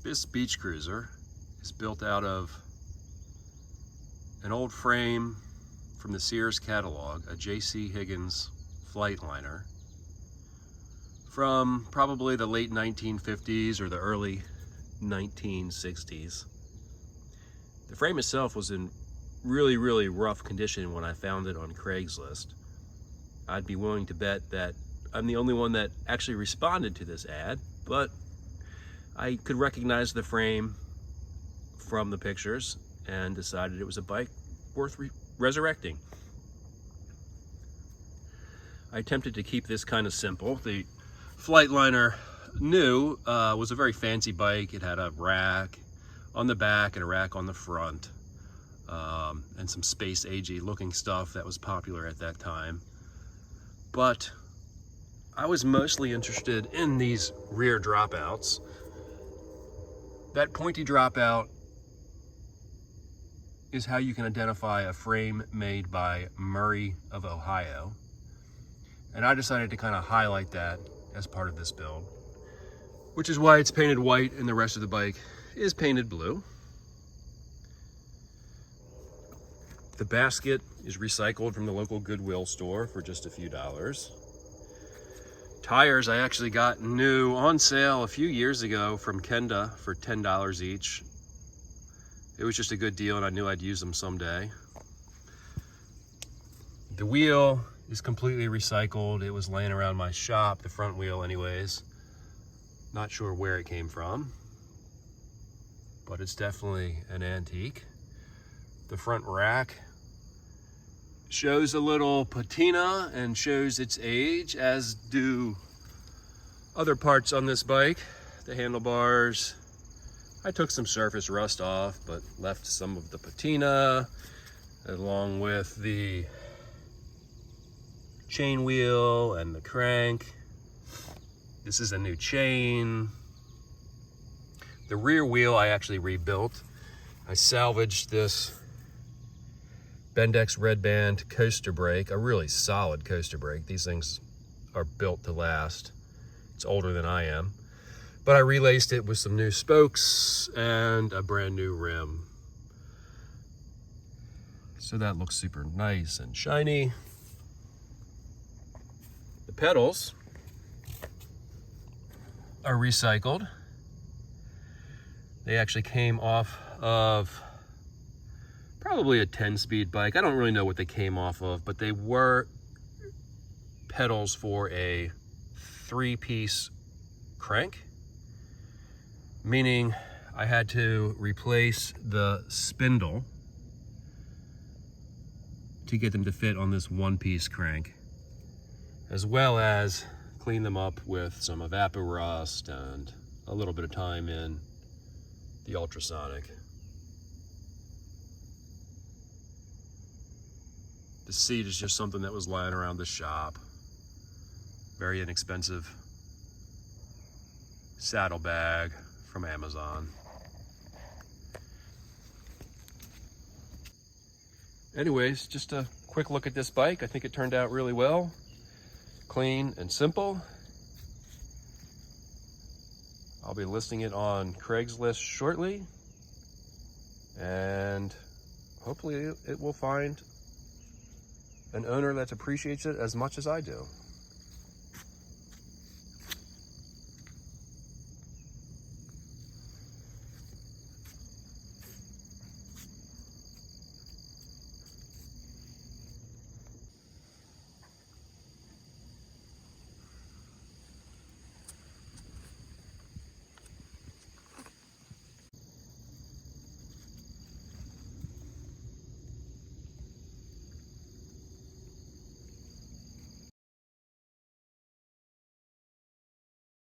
This beach cruiser is built out of an old frame from the Sears catalog, a J.C. Higgins FlightLiner from probably the late 1950s or the early 1960s. The frame itself was in really rough condition when I found it on Craigslist. I'd be willing to bet that I'm the only one that actually responded to this ad, but I could recognize the frame from the pictures and decided it was a bike worth resurrecting. I attempted to keep this kind of simple. The FlightLiner new was a very fancy bike. It had a rack on the back and a rack on the front, and some space agey looking stuff that was popular at that time. But I was mostly interested in these rear dropouts. That pointy dropout is how you can identify a frame made by Murray of Ohio. And I decided to kind of highlight that as part of this build, which is why it's painted white and the rest of the bike is painted blue. The basket is recycled from the local Goodwill store for just a few dollars. Tires I actually got new on sale a few years ago from Kenda for $10 each. It was just a good deal and I knew I'd use them someday. The wheel is completely recycled. It was laying around my shop, the front wheel anyways. Not sure where it came from, but it's definitely an antique. The front rack shows a little patina and shows its age, as do other parts on this bike. The handlebars, I took some surface rust off, but left some of the patina, along with the chain wheel and the crank. This is a new chain. The rear wheel I actually rebuilt. I salvaged this Bendix Red Band coaster brake, a really solid coaster brake. These things are built to last. It's older than I am. But I relaced it with some new spokes and a brand new rim. So that looks super nice and shiny. The pedals are recycled. They actually came off of probably a 10-speed bike. I don't really know what they came off of, but they were pedals for a 3-piece crank, meaning I had to replace the spindle to get them to fit on this 1-piece crank, as well as clean them up with some evaporust and a little bit of time in the ultrasonic. The seat is just something that was lying around the shop. Very inexpensive saddlebag from Amazon. Anyways, just a quick look at this bike. I think it turned out really well. Clean and simple. I'll be listing it on Craigslist shortly, and hopefully it will find an owner that appreciates it as much as I do.